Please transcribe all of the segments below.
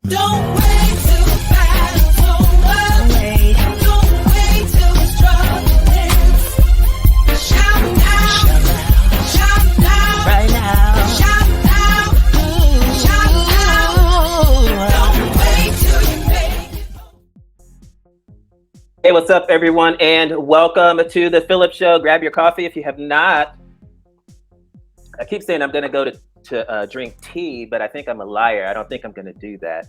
Don't wait till the battle's over. Don't wait till the struggle ends. Shout now, shout now, right now. Shout now, shout now. Don't wait till you make it. Hey, what's up, everyone, and welcome to the PHILLIP Show. Grab your coffee if you have not. I keep saying I'm going to go to drink tea, but I think I'm a liar. I don't think I'm going to do that.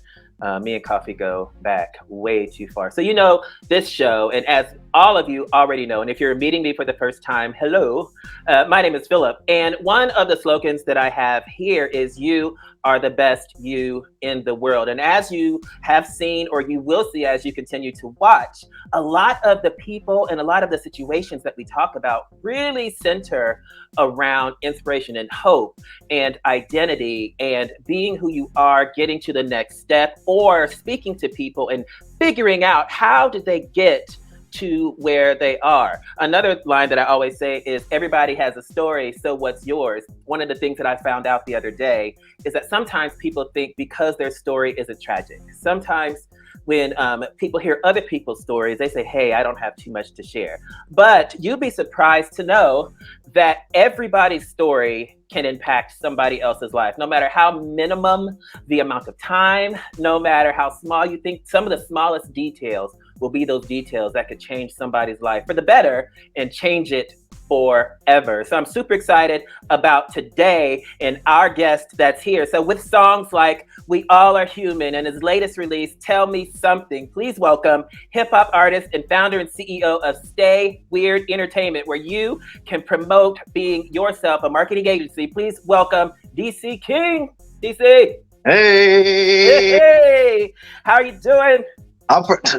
Me and coffee go back way too far. So you know this show, and as all of you already know, and if you're meeting me for the first time, hello, my name is Philip, and one of the slogans that I have here is "You are the best you in the world." And as you have seen, or you will see as you continue to watch, a lot of the people and a lot of the situations that we talk about really center around inspiration and hope and identity and being who you are, getting to the next step, or speaking to people and figuring out how did they get to where they are. Another line that I always say is everybody has a story, so what's yours? One of the things that I found out the other day is that sometimes people think because their story isn't tragic. Sometimes when people hear other people's stories, they say, hey, I don't have too much to share. But you'd be surprised to know that everybody's story can impact somebody else's life, no matter how minimum the amount of time, no matter how small you think. Some of the smallest details will be those details that could change somebody's life for the better and change it forever. So I'm super excited about today and our guest that's here. So with songs like We All Are Human and his latest release, Tell Me Something, please welcome hip hop artist and founder and CEO of Stay Weird Entertainment, where you can promote being yourself, a marketing agency. Please welcome DC King. DC. Hey. Hey. How are you doing?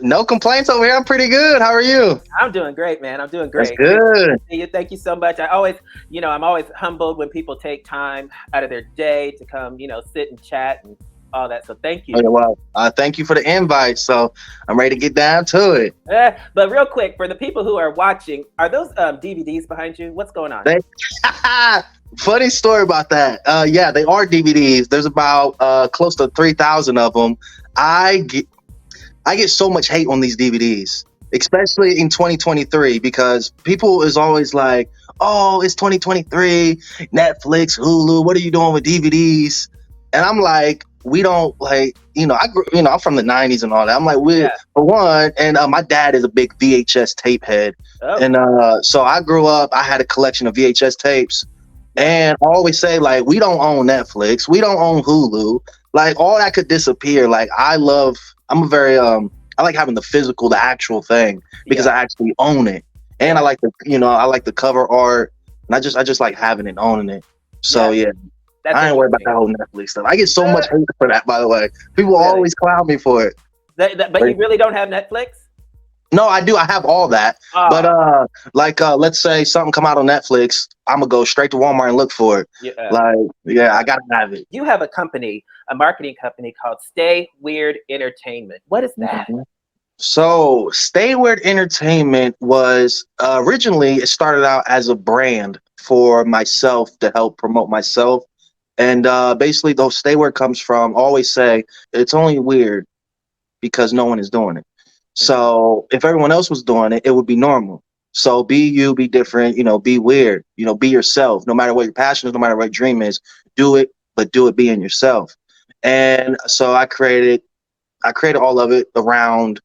No complaints over here. I'm pretty good. How are you? I'm doing great, man. I'm doing great. That's good. Thank you so much. I'm always humbled when people take time out of their day to come, sit and chat and all that. So thank you. Okay, well, thank you for the invite. So I'm ready to get down to it. But real quick, for the people who are watching, are those DVDs behind you? What's going on? Funny story about that. Yeah, they are DVDs. There's about close to 3,000 of them. I get so much hate on these DVDs, especially in 2023, because people is always like, oh, it's 2023, Netflix, Hulu, what are you doing with DVDs? And I'm like, we don't I'm from the 90s and all that. I'm like, for one, and my dad is a big VHS tape head. Oh. And so I grew up, I had a collection of VHS tapes. And I always say, like, we don't own Netflix, we don't own Hulu. Like, all that could disappear. Like, I like having the physical, the actual thing, because I actually own it. And I like the cover art, and I just like having it and owning it. So I ain't worried about that whole Netflix stuff. I get so much hate for that, by the way. People always clown me for it. But you really don't have Netflix? No, I do. I have all that. But let's say something come out on Netflix, I'm gonna go straight to Walmart and look for it. I gotta have it. You have a marketing company called Stay Weird Entertainment. What is that? Mm-hmm. So Stay Weird Entertainment was originally, it started out as a brand for myself to help promote myself. And basically, though, Stay Weird comes from, always say, it's only weird because no one is doing it. So if everyone else was doing it, it would be normal. So be you, be different, be weird, be yourself. No matter what your passion is, no matter what your dream is, do it, but do it being yourself. And so I created all of it around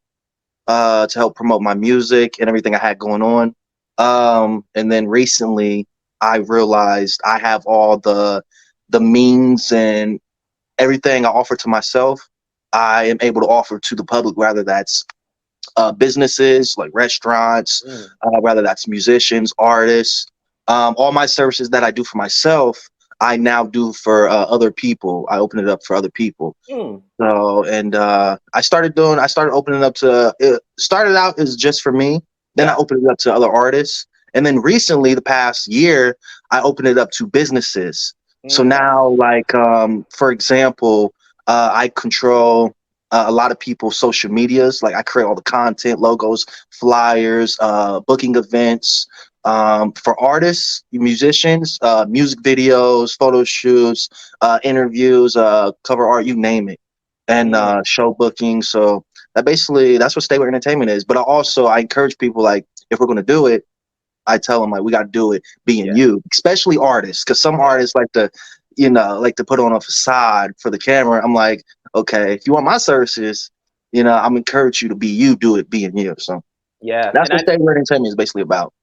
to help promote my music and everything I had going on. And then recently I realized I have all the means and everything I offer to myself, I am able to offer to the public, rather that's businesses like restaurants, whether that's musicians, artists. All my services that I do for myself, I now do for other people. I open it up for other people. So, and I started opening up to, it started out as just for me. Then I opened it up to other artists. And then recently, the past year, I opened it up to businesses. So now, like, for example, I control a lot of people's social medias. Like, I create all the content, logos, flyers, booking events for artists, musicians, music videos, photo shoots, interviews, cover art, you name it. and show booking. So that's what Stay With Entertainment is. But I encourage people, like, if we're gonna do it, I tell them, like, we got to do it being you, especially artists, because some artists like to, put on a facade for the camera. I'm like, okay, if you want my services, I'm encourage you to be you, do it being you. So Yeah. that's what Stay With Entertainment is basically about.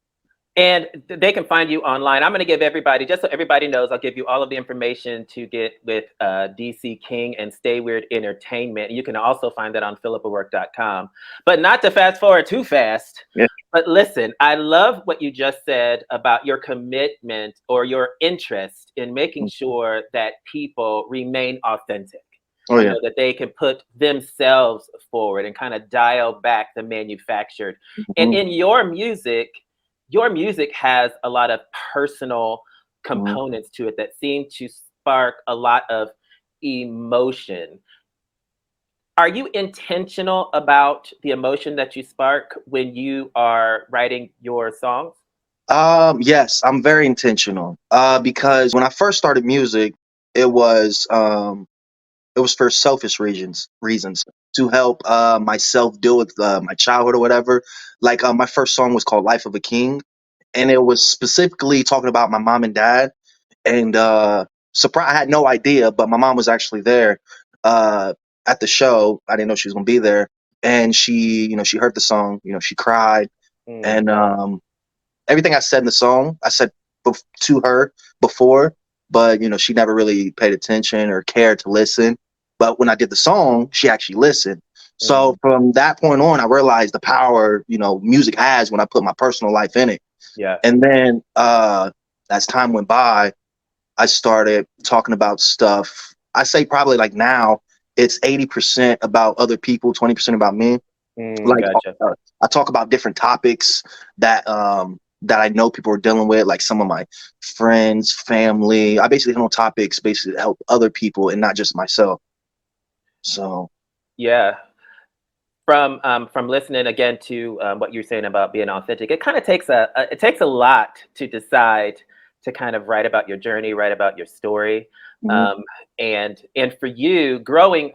And they can find you online. I'm going to give everybody, just so everybody knows, I'll give you all of the information to get with DC King and Stay Weird Entertainment. You can also find that on phillippawork.com. But not to fast forward too fast. Yeah. But listen, I love what you just said about your commitment or your interest in making sure that people remain authentic. Oh, yeah. That they can put themselves forward and kind of dial back the manufactured. And in your music has a lot of personal components to it that seem to spark a lot of emotion. Are you intentional about the emotion that you spark when you are writing your songs? Yes, I'm very intentional. Because when I first started music, it was for selfish reasons to help myself deal with my childhood or whatever. Like, my first song was called Life of a King, and it was specifically talking about my mom and dad. And surprise, I had no idea, but my mom was actually there at the show. I didn't know she was gonna be there, and she heard the song. She cried, and everything I said in the song, I said to her before, but she never really paid attention or cared to listen. But when I did the song, she actually listened. So from that point on, I realized the power music has when I put my personal life in it. Yeah. And then as time went by, I started talking about stuff. I say probably, like, now it's 80% about other people, 20% about me. Like, Gotcha. I talk about different topics that I know people are dealing with, like some of my friends, family. I basically handle topics basically to help other people and not just myself. So Yeah. From listening again to what you're saying about being authentic, it kind of takes it takes a lot to decide to kind of write about your journey, write about your story. And for you, growing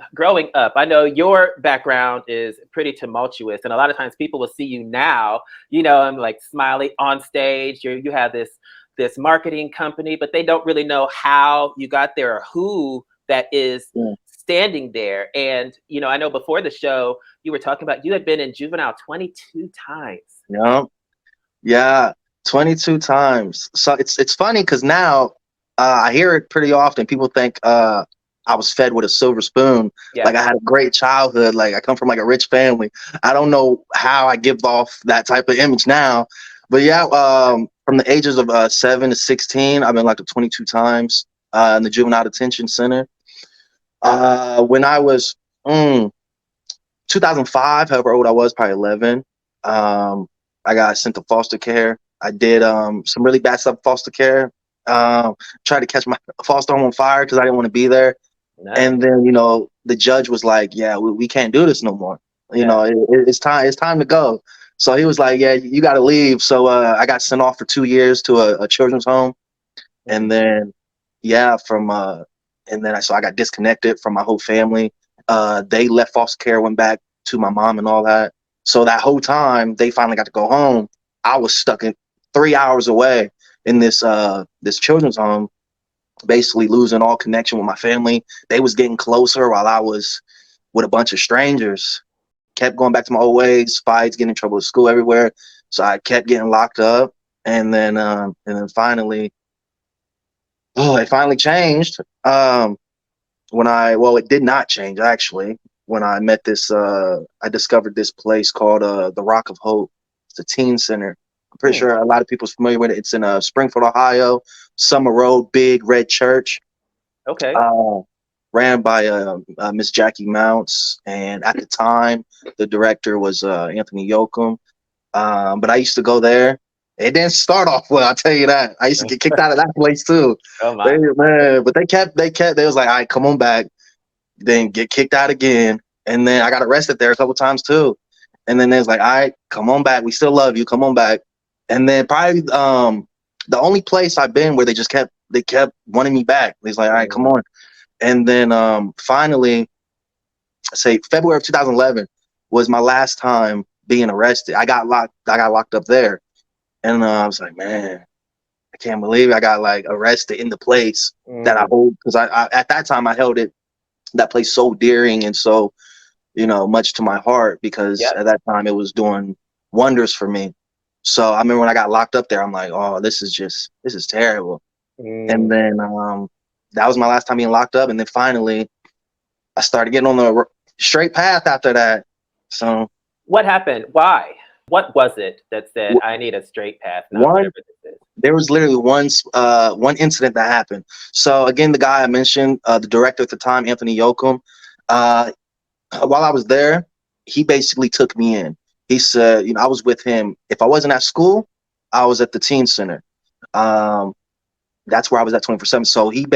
up, I know your background is pretty tumultuous, and a lot of times people will see you now, I'm like smiley on stage. You have this marketing company, but they don't really know how you got there or who that is standing there. And I know before the show you were talking about you had been in juvenile 22 times. Yeah, 22 times. So it's funny because now I hear it pretty often. People think I was fed with a silver spoon. Yeah. Like, I had a great childhood. Like, I come from like a rich family. I don't know how I give off that type of image now. But yeah, from the ages of 7 to 16, I've been like 22 times in the Juvenile Detention Center. When I was 2005, however old I was, probably 11, I got sent to foster care. I did some really bad stuff in foster care. Tried to catch my foster home on fire because I didn't want to be there. Nice. And then the judge was like, "Yeah, we can't do this no more. It's time to go." So he was like, "Yeah, you got to leave." So I got sent off for 2 years to a children's home, and then so I got disconnected from my whole family. They left foster care, went back to my mom and all that. So that whole time they finally got to go home, I was stuck in 3 hours away in this children's home, basically losing all connection with my family. They was getting closer while I was with a bunch of strangers. Kept going back to my old ways, fights, getting in trouble at school everywhere. So I kept getting locked up, and then finally, it finally changed. It did not change actually. When I met I discovered this place called the Rock of Hope. It's a teen center. I'm pretty sure a lot of people's familiar with it. It's in Springfield, Ohio, Summer Road, big red church. Okay. Ran by Miss Jackie Mounts, and at the time the director was Anthony Yoakum. But I used to go there. It didn't start off well, I'll tell you that. I used to get kicked out of that place too. Oh my. But they kept. They was like, "All right, come on back." Then get kicked out again, and then I got arrested there a couple times too. And then they was like, "All right, come on back. We still love you. Come on back." And then probably the only place I've been where they kept wanting me back. He's like, "All right, come on." And then finally, say February of 2011 was my last time being arrested. I got locked up there, and I was like, man, I can't believe I got like arrested in the place that I hold, because I at that time I held that place so dearing and so, much to my heart, because Yep. at that time it was doing wonders for me. So I remember when I got locked up there, I'm like, oh, this is terrible. And then that was my last time being locked up, and then finally I started getting on the straight path after that. So What happened? Why? What was it that said, I need a straight path, not one, whatever this is? there was literally one incident that happened. So again, the guy I mentioned, the director at the time, Anthony Yoakum, uh, while I was there, he basically took me in. He said, I was with him. If I wasn't at school, I was at the teen center. That's where I was at 24/7. So he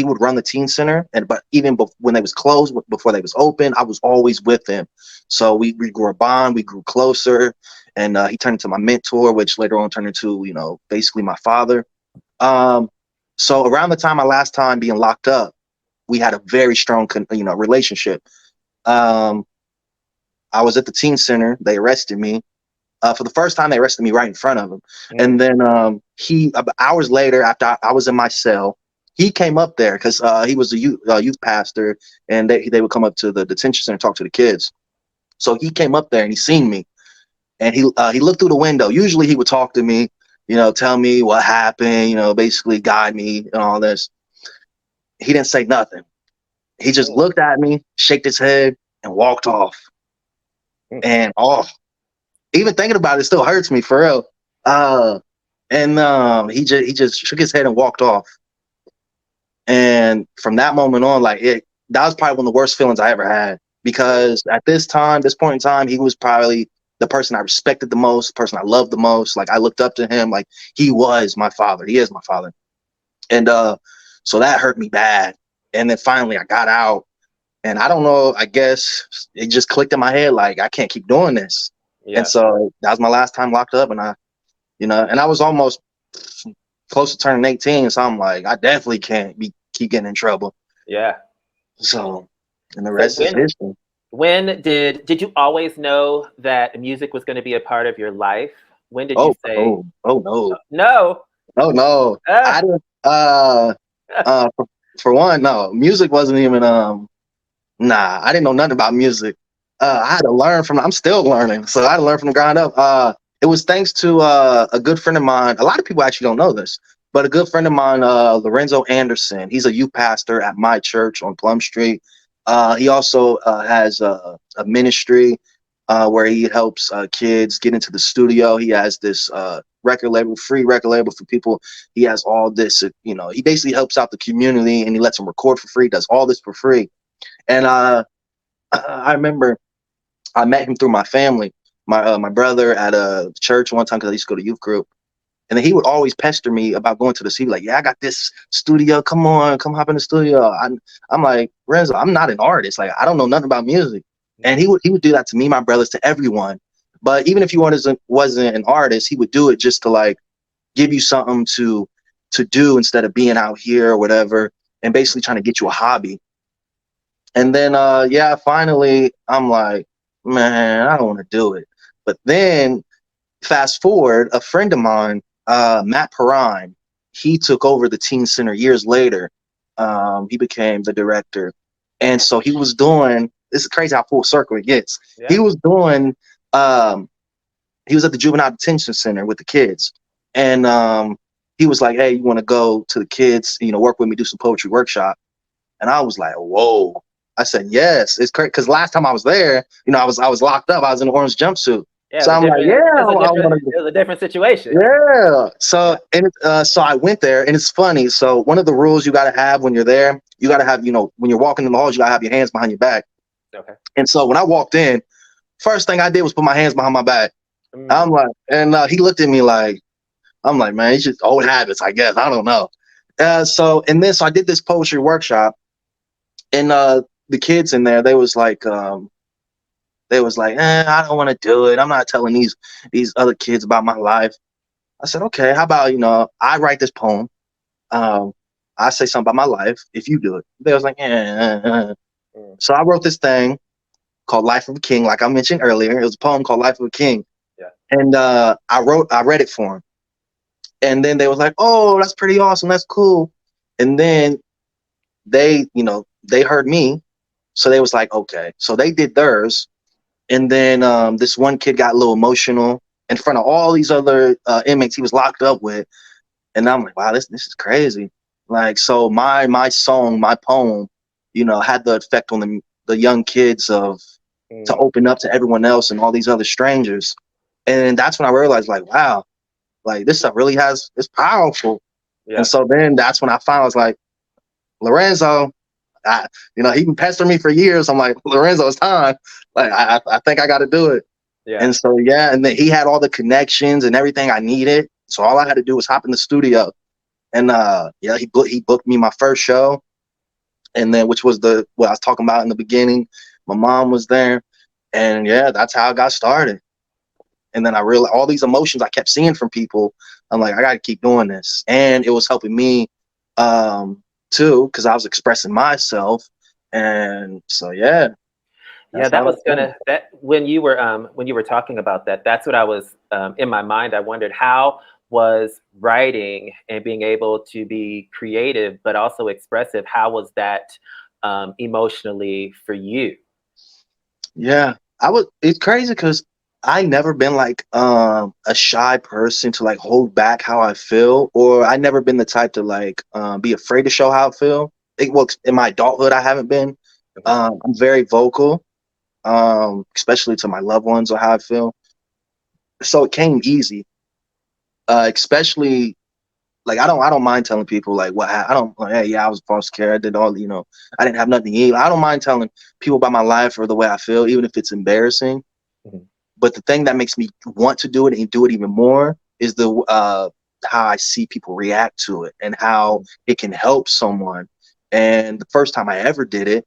would run the teen center, but even when they was closed, before they was open, I was always with him. So we grew a bond, we grew closer, and he turned into my mentor, which later on turned into basically my father. So around the time my last time being locked up, we had a very strong relationship. I was at the teen center. They arrested me. For the first time, they arrested me right in front of him. And then hours later, after I was in my cell, he came up there because he was a youth pastor, and they would come up to the detention center and talk to the kids. So he came up there and he seen me, and he looked through the window. Usually he would talk to me, tell me what happened, basically guide me and all this. He didn't say nothing. He just looked at me, shook his head, and walked off. And even thinking about it still hurts me, for real. And he just shook his head and walked off. And from that moment on, that was probably one of the worst feelings I ever had, because at this point in time, he was probably the person I respected the most, the person I loved the most. Like, I looked up to him. Like, he was my father. He is my father. And so that hurt me bad. And then finally I got out, and I don't know, I guess it just clicked in my head, like, I can't keep doing this. Yeah. And so that was my last time locked up, and I was almost close to turning 18. So I'm like, I definitely can't keep getting in trouble. Yeah. So, and the rest is history. When did you always know that music was going to be a part of your life? When did you say? Oh no. No. Oh no. I didn't. For one, no. Music wasn't even. Nah, I didn't know nothing about music. I had to learn I'm still learning, so I had to learn from the ground up. It was thanks to a good friend of mine. A lot of people actually don't know this, but a good friend of mine, Lorenzo Anderson. He's a youth pastor at my church on Plum Street. He also has a ministry where he helps kids get into the studio. He has this free record label for people. He has all this, he basically helps out the community, and he lets them record for free, does all this for free. And I remember I met him through my family, my brother at a church one time, because I used to go to youth group. And then he would always pester me about going to the studio. Like, yeah, I got this studio. Come on, come hop in the studio. I'm like, Renzo, I'm not an artist. Like, I don't know nothing about music. And he would do that to me, my brothers, to everyone. But even if he wasn't an artist, he would do it just to like give you something to do instead of being out here or whatever, and basically trying to get you a hobby. And then finally I'm like, man, I don't want to do it. But then fast forward, a friend of mine, Matt Perrine, he took over the teen center years later. He became the director. And so he was doing, this is crazy how full circle it gets. Yeah. He was doing, he was at the juvenile detention center with the kids. And he was like, hey, you want to go to the kids, work with me, do some poetry workshop? And I was like, whoa. I said, yes. It's crazy, because last time I was there, I was locked up. I was in an orange jumpsuit. Yeah, so I'm like, yeah, it was a different situation. Yeah. So so I went there, and it's funny. So one of the rules you got to have when you're there, you got to have, when you're walking in the halls, you got to have your hands behind your back. Okay. And so when I walked in, first thing I did was put my hands behind my back. I'm like, and he looked at me like, I'm like, man, it's just old habits, I guess. I don't know. So I did this poetry workshop, and the kids in there, they was like, I don't want to do it. I'm not telling these other kids about my life. I said, okay, how about, I write this poem. I say something about my life if you do it. They was like, So I wrote this thing, called Life of a King, like I mentioned earlier. It was a poem called Life of a King. Yeah. And I read it for him. And then they was like, "Oh, that's pretty awesome. That's cool." And then they heard me. So they was like, "Okay." So they did theirs. And then this one kid got a little emotional in front of all these other inmates he was locked up with. And I'm like, wow, this is crazy. Like, so my song, my poem, had the effect on the young kids of to Mm, open up to everyone else and all these other strangers. And that's when I realized, like, wow, like this stuff really it's powerful. And yeah. so then that's when I found I was like, Lorenzo, he been pestering me for years. I'm like, Lorenzo, it's time. Like, I think I got to do it. Yeah. And so, yeah, and then he had all the connections and everything I needed. So all I had to do was hop in the studio. And yeah, he booked me my first show. And then, which was what I was talking about in the beginning. My mom was there. And yeah, that's how I got started. And then I realized all these emotions I kept seeing from people. I'm like, I got to keep doing this. And it was helping me too, because I was expressing myself. And so, yeah, Yeah, that's that how was it went. gonna that when you were talking about that, that's what I was in my mind. I wondered how was writing and being able to be creative but also expressive, how was that emotionally for you? Yeah, it's crazy because I never been like a shy person to like hold back how I feel, or I never been the type to like be afraid to show how I feel. Well, in my adulthood, I haven't been. Mhm. I'm very vocal, especially to my loved ones or how I feel. So it came easy, especially like I don't mind telling people like I don't like, hey, yeah, I was foster care. I did all, I didn't have nothing to eat. I don't mind telling people about my life or the way I feel, even if it's embarrassing. Mhm. But the thing that makes me want to do it and do it even more is the how I see people react to it and how it can help someone. And the first time I ever did it,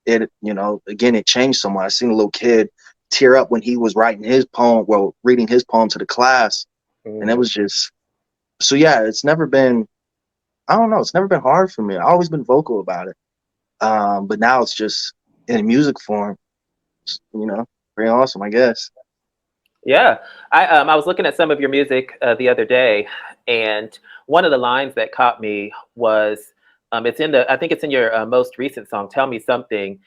again, it changed someone. I seen a little kid tear up when he was writing his poem, well, reading his poem to the class, and it Mm. was just so. Yeah, it's never been. I don't know. It's never been hard for me. I've always been vocal about it. But now it's just in music form. You know, pretty awesome, I guess. Yeah, I was looking at some of your music the other day, and one of the lines that caught me was it's in the I think it's in your most recent song, "Tell Me Something,"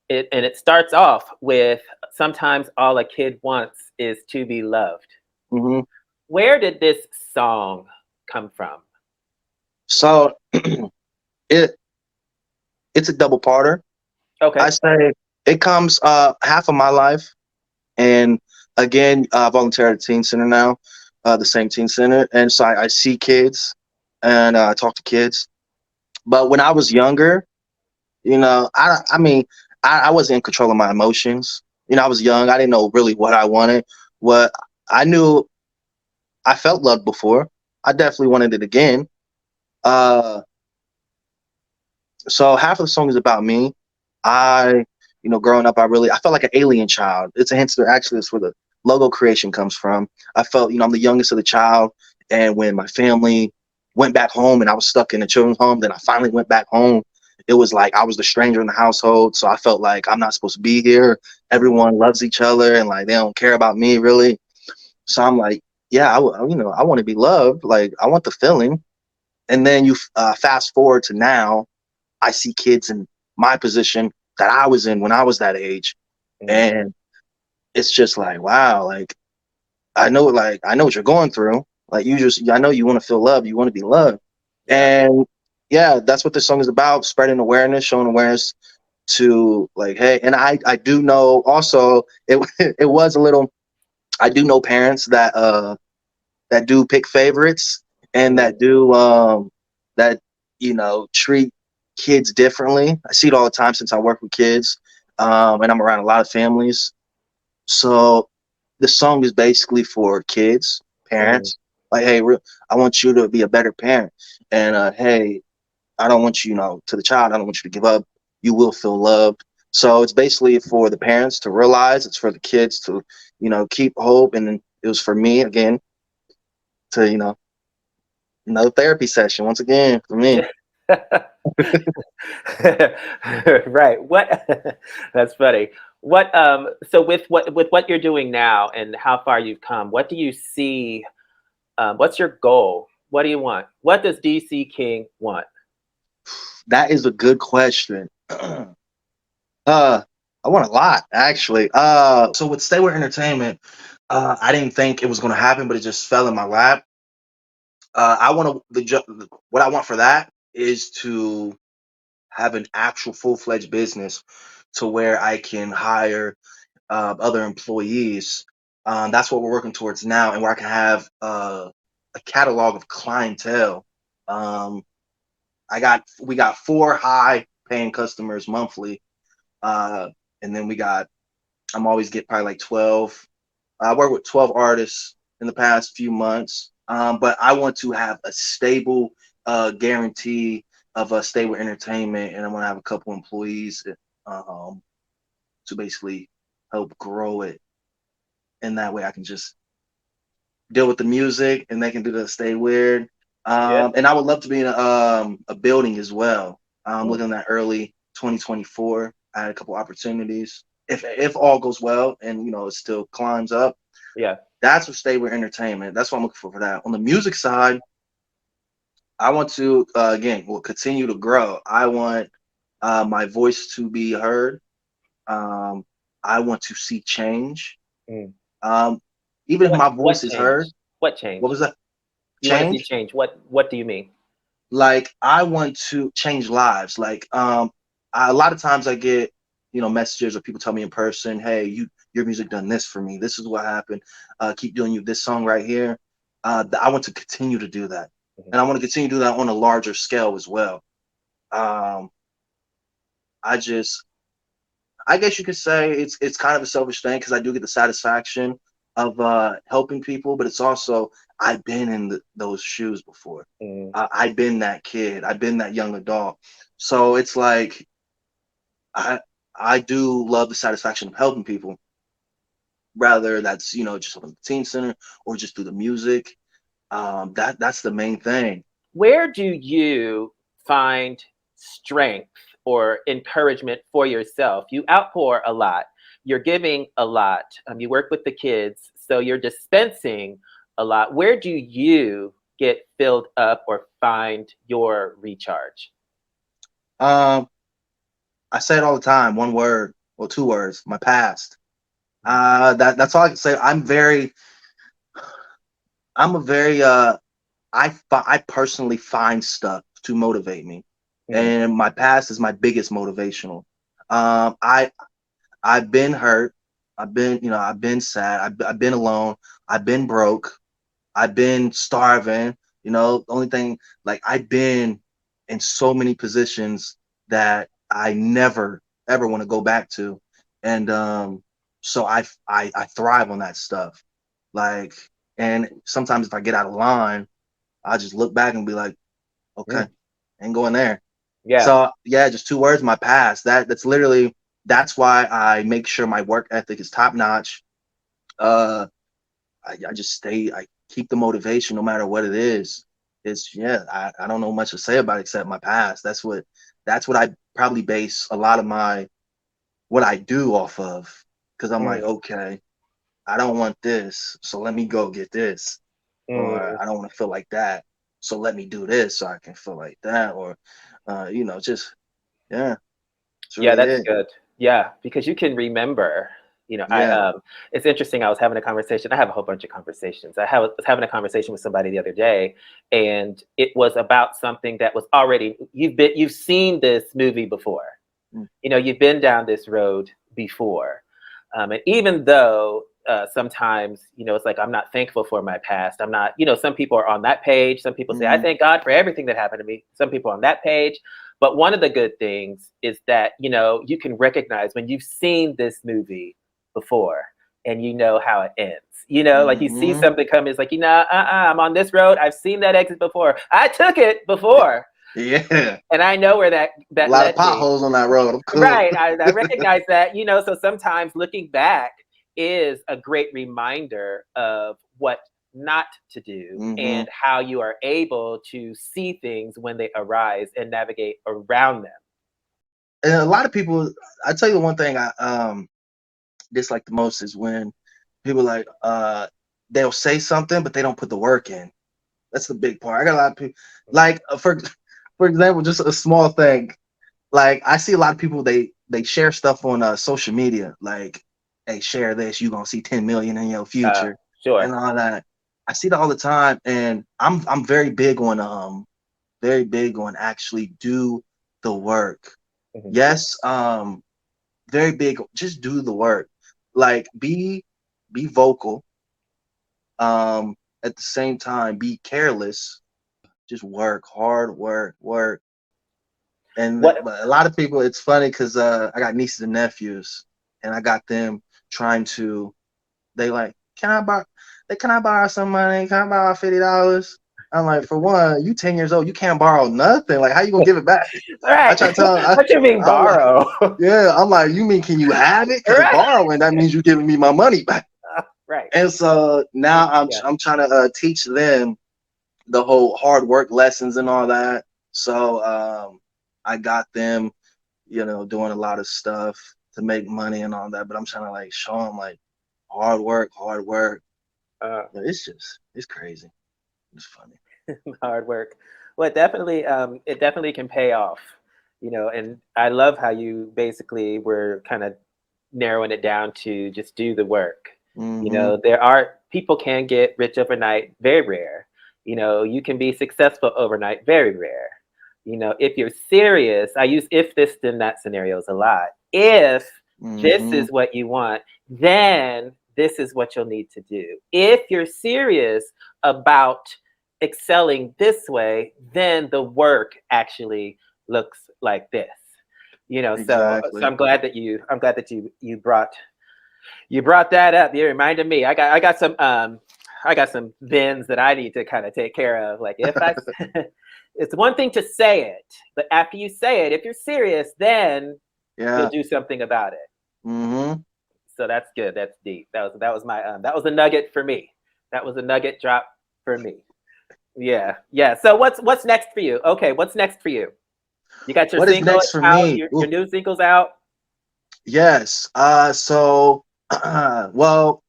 and it starts off with "Sometimes all a kid wants is to be loved." Hmm. Where did this song come from? So it it's a double parter. I Okay. say it comes half of my life, and again, I volunteer at a teen center now, the same teen center, and so I see kids and I talk to kids. But when I was younger, I mean, I wasn't in control of my emotions. I was young. I didn't know really what I wanted. What I knew, I felt love before. I definitely wanted it again. Uh, so half of the song is about me. Growing up, I felt like an alien child. It's a hint to actually that's where the logo creation comes from. I felt, I'm the youngest of the child, and when my family went back home and I was stuck in a children's home, then I finally went back home. It was like I was the stranger in the household, so I felt like I'm not supposed to be here. Mm, Everyone loves each other, and like they don't care about me really. So I'm like, yeah, I want to be loved. Like I want the feeling. And then you fast forward to now, I see kids in my position that I was in when I was that age, mm, and it's just like, wow, like I know what you're going through. Like I know you want to feel love, you want to be loved, yeah. and yeah, that's what this song is about: spreading awareness, showing awareness to like, hey, and I do know also it it was a little. I do know parents that do pick favorites and Mm, that treat kids differently. I see it all the time since I work with kids, and I'm around a lot of families. So the song is basically for kids, mm, parents. Like, hey, I want you to be a better parent, and hey, I don't want you, to the child. I don't want you to give up. You will feel loved. So it's basically for the parents to realize. It's for the kids to, keep hope. And then it was for me again to, another therapy session once again for me. yeah. Right. What? That's funny. What so with what you're doing now and how far you've come, what do you see? What's your goal? What do you want? What does DC King want? That is a good question. I want a lot actually. So with Stay With Entertainment, I didn't think it was going to happen, but it just fell in my lap. I want what I want for that is to have an actual full-fledged business to where I can hire other employees. That's what we're working towards now, and where I can have a catalog of clientele. Um, we got 4 high-paying customers monthly, and then I'm always get probably like 12. I work with 12 artists in the past few months, but I want to have a stable guarantee of a Stay With Entertainment, and I want to have a couple employees um, to basically help grow it. And that way I can just deal with the music and they can do the Stay Weird. Yeah. And I would love to be in a building as well. I'm Mm. looking at early 2024. I had a couple opportunities. If all goes well and it still climbs up, Yeah. that's what Stay With Entertainment. That's what I'm looking for that. On the music side, I want to again will continue to grow. I want my voice to be heard. Um, I want to see change. Mm. Um, Even if my What voice is heard. change? What What change? was that? You want to see Change? change? What do you mean? Like I want to change lives. Like a lot of times I get messages or people tell me in person, hey, your music done this for me. This is what happened. Keep doing you this song right here. I want to continue to do that, Mhm. and I want to continue to do that on a larger scale as well. Um, I just I guess you could say it's kind of a selfish thing because I do get the satisfaction of helping people, but it's also I've been in those shoes before. Mm. I've been that kid. I've been that young adult. So it's like I I do love the satisfaction of helping people, rather that's just on the teen center or just through the music. That's the main thing. Where do you find strength or encouragement for yourself? You outpour a lot. You're giving a lot. You work with the kids, so you're dispensing a lot. Where do you get filled up or find your recharge? Um, I say it all the time. One word, well, 2 words. My past. That's all I can say. I'm a very I personally find stuff to motivate me, Mm. and my past is my biggest motivational. Um, I I've been hurt. I've been sad. I've been alone. I've been broke. I've been starving. The only thing, like, I've been in so many positions that I never ever want to go back to, and so I thrive on that stuff. Like, and sometimes if I get out of line, I just look back and be like, okay, Mm. ain't going there. Yeah. So yeah, just 2 words, my past. That's why I make sure my work ethic is top notch. Uh, I just I keep the motivation no matter what it is. I don't know much to say about it except my past. That's what I probably base a lot of my what I do off of. Because I'm like, Mm. okay, I don't want this, so let me go get this. Or Mm. I don't want to feel like that, so let me do this so I can feel like that. Or just yeah, it's Yeah, really that's it. good. Yeah, because you can remember, I Yeah. it's interesting. I was having a conversation. I have a whole bunch of conversations. Was having a conversation with somebody the other day, and it was about something that was already you've seen this movie before. Mm. You've been down this road before. And even though sometimes, it's like I'm not thankful for my past. I'm not, some people are on that page. Some people say, I Mhm. thank God for everything that happened to me. Some people are on that page. But one of the good things is that, you can recognize when you've seen this movie before and you know how it ends. Like you see Mhm. something come, it's like, I'm on this road. I've seen that exit before. I took it before. Yeah. And I know where that A that lot of led me. potholes on that road. I'm cool. Right. I recognize that, so sometimes looking back is a great reminder of what not to do Mhm. and how you are able to see things when they arise and navigate around them. And a lot of people, I tell you one thing, dislike the most is when people like they'll say something but they don't put the work in. That's the big part. I got a lot of people like for example, just a small thing. Like I see a lot of people they share stuff on social media like, hey, share this, you're gonna see 10 million in your future Sure. and all that. I see that all the time, and I'm very big on actually do the work. Mhm. Yes, very big, just do the work. Like be vocal, at the same time be careless, just work hard, work. And What? but a lot of people, it's funny because I got nieces and nephews, and I got them trying to. They like, can I borrow some money? Can I borrow $50? I'm like, for one, you 10 years old, you can't borrow nothing. Like, how you gonna give it back? I Right. try to tell. What you mean I'm like, borrow? yeah, I'm like, you mean can you have it? Because Right. borrowing that means you're giving me my money back. Right. And so now Yeah. I'm trying to teach them the whole hard work lessons and all that. So I got them, doing a lot of stuff to make money and all that. But I'm trying to like show them like hard work, hard work. Uh, It's crazy. It's funny. hard work. Well, it definitely can pay off, and I love how you basically were kind of narrowing it down to just do the work. Mm-hmm. There are people can get rich overnight, very rare. You can be successful overnight, very rare. If you're serious, I use if this then that scenarios a lot. If this Mm-hmm. is what you want, then this is what you'll need to do. If you're serious about excelling this way, then the work actually looks like this. So Exactly. I'm glad that you brought that up. You reminded me. I got some bins that I need to kind of take care of. Like if I, it's one thing to say it, but after you say it, if you're serious, then you'll Yeah. do something about it. Mm-hmm. So that's good. That's deep. That was my that was a nugget for me. That was a nugget drop for me. Yeah, yeah. So what's next for you? Okay, what's next for you? You got your What is single next for out. me? Your Ooh, new single's out. yes. So, well,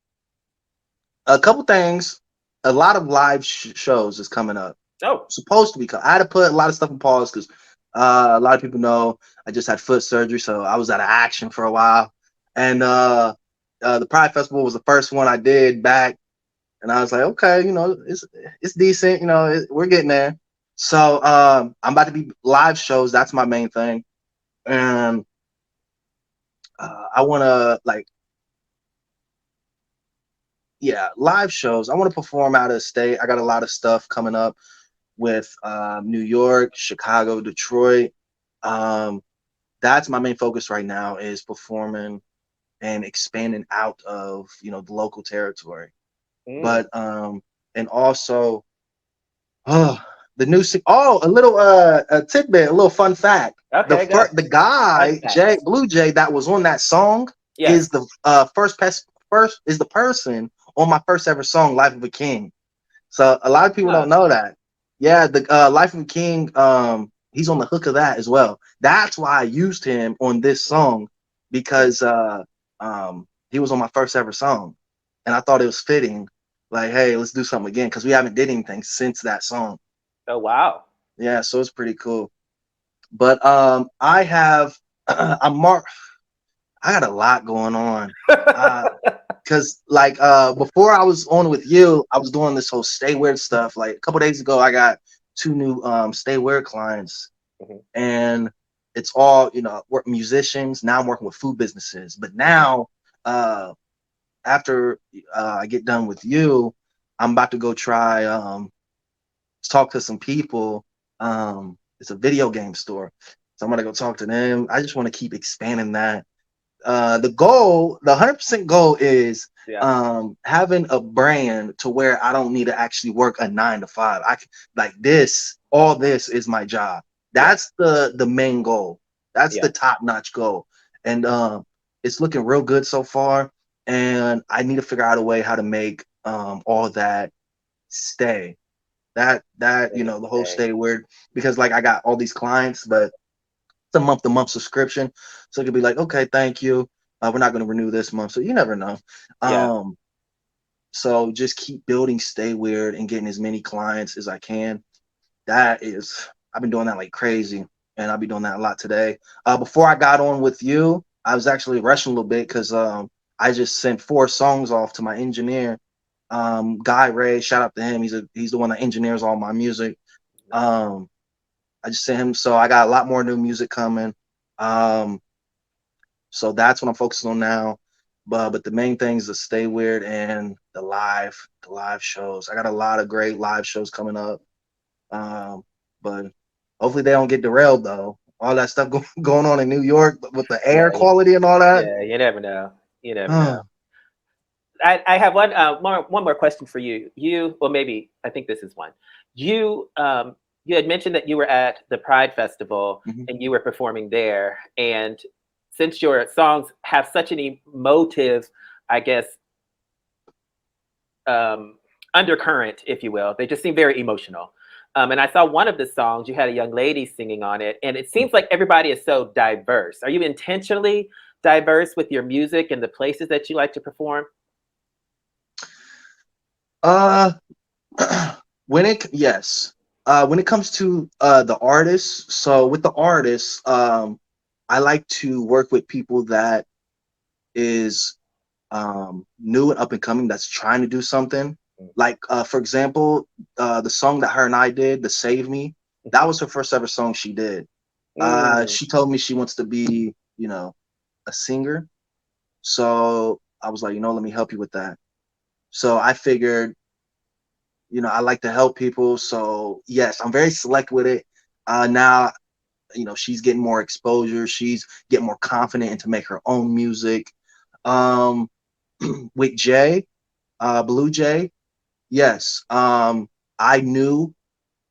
a couple things. A lot of live shows is coming up. Oh, Supposed to be. I had to put a lot of stuff on pause because a lot of people know I just had foot surgery, so I was out of action for a while. And the Pride Festival was the first one I did back, and I was like, okay, it's decent. We're getting there. So I'm about to be live shows. That's my main thing, and I want to like, yeah, live shows. I want to perform out of state. I got a lot of stuff coming up with New York, Chicago, Detroit. Um, that's my main focus right now is performing and expanding out of the local territory. mm, But and also oh the new a little a tidbit, a little fun fact. okay, go. The Fun guy Jay facts. Blue Jay that was on that song Yes. is the first is the person on my first ever song, Life of a King. So a lot of people Huh. don't know that. Yeah, the Life of a King, he's on the hook of that as well. That's why I used him on this song because he was on my first ever song, and I thought it was fitting. Like, hey, let's do something again because we haven't did anything since that song. Oh wow. Yeah, so it's pretty cool. But I have I'm Mark. I got a lot going on. Cause like before I was on with you, I was doing this whole stay weird stuff. Like a couple days ago, I got two new stay weird clients, Mhm. and it's all work musicians. Now I'm working with food businesses, but now uh after I get done with you, I'm about to go try talk to some people. It's a video game store, so I'm gonna go talk to them. I just want to keep expanding that. The 100% goal is Yeah. having a brand to where I don't need to actually work a 9 to 5. I can, like this, all this is my job. Yeah. That's the main goal. That's Yeah. the top notch goal. And it's looking real good so far. And I need to figure out a way how to make all that stay. The whole Stay. stay weird because like I got all these clients, but it's a month to month subscription. So it could be like, okay, thank you. We're not going to renew this month, so you never know. Yeah. So just keep building, stay weird, and getting as many clients as I can. I've been doing that like crazy, and I'll be doing that a lot today. Before I got on with you, I was actually rushing a little bit because I just sent 4 songs off to my engineer, Guy Ray. Shout out to him. He's the one that engineers all my music. I just sent him, so I got a lot more new music coming. So that's what I'm focusing on now. But the main thing is to stay weird and the live shows. I got a lot of great live shows coming up. But hopefully they don't get derailed though. All that stuff going on in New York with the air quality and all that. Yeah, you never know. You never know. I have one more question for you. Well, maybe I think this is one. You had mentioned that you were at the Pride Festival and you were performing there. And since your songs have such an emotive, I guess, undercurrent, if you will, they just seem very emotional. And I saw one of the songs, you had a young lady singing on it, and it seems like everybody is so diverse. Are you intentionally diverse with your music and the places that you like to perform? Yes. When it comes to the artists, so with the artists, I like to work with people that is new and up and coming, that's trying to do something. Like for example, the song that her and I did, the Save Me, that was her first ever song she did. She told me she wants to be, a singer. So I was like, let me help you with that. So I figured, I like to help people. So yes, I'm very select with it. Now, she's getting more exposure. She's getting more confident and to make her own music. With Jay, Blue Jay, yes. I knew,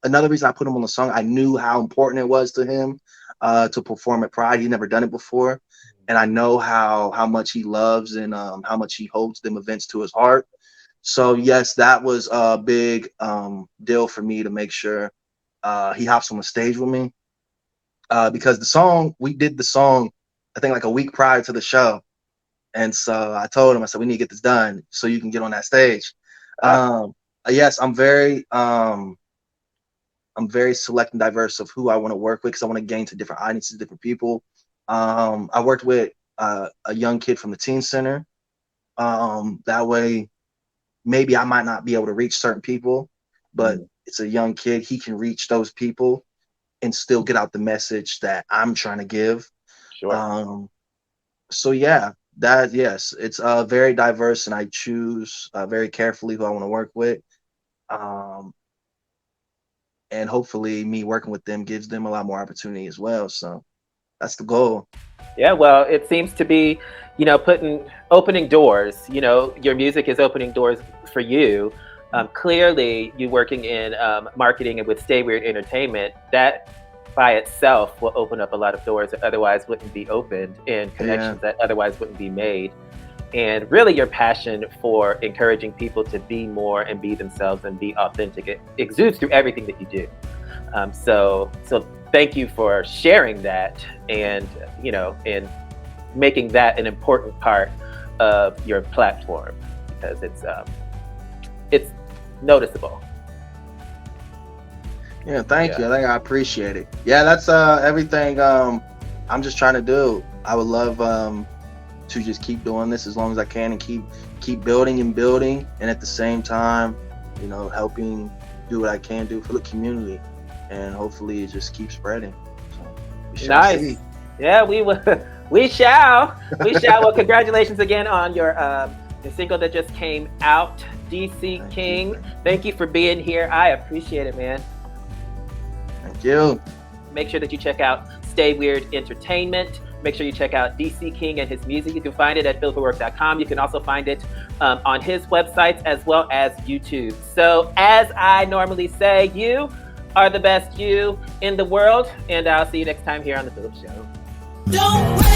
another reason I put him on the song, I knew how important it was to him to perform at Pride. He'd never done it before. And I know how much he loves and how much he holds them events to his heart. So yes, that was a big deal for me to make sure he hops on the stage with me. Because we did the song, I think like a week prior to the show. And so I told him, I said, we need to get this done so you can get on that stage. Yes, I'm very select and diverse of who I want to work with because I want to gain to different audiences, different people. I worked with a young kid from the teen center. That way, maybe I might not be able to reach certain people, but it's a young kid. He can reach those people and still get out the message that I'm trying to give. Sure. So yeah, yes, it's very diverse, and I choose very carefully who I want to work with. And hopefully me working with them gives them a lot more opportunity as well. So that's the goal. Yeah, well, it seems to be, opening doors. Your music is opening doors for you. Clearly, you working in marketing and with Stay Weird Entertainment, that by itself will open up a lot of doors that otherwise wouldn't be opened, and connections that otherwise wouldn't be made. And really, your passion for encouraging people to be more and be themselves and be authentic, it exudes through everything that you do. So thank you for sharing that, and and making that an important part of your platform, because it's noticeable. Yeah, thank you. I appreciate it. Yeah, that's everything I'm just trying to do. I would love to just keep doing this as long as I can and keep building, and at the same time, helping do what I can do for the community, and hopefully it just keeps spreading. So we shall see. Yeah, we will. We shall. Well, congratulations again on your single that just came out, DC King. Thank you for being here. I appreciate it, man. Thank you. Make sure that you check out Stay Weird Entertainment. Make sure you check out DC King and his music. You can find it at phillipatwork.com. You can also find it on his websites as well as YouTube. So as I normally say, you are the best you in the world. And I'll see you next time here on The Phillip Show. Don't wait.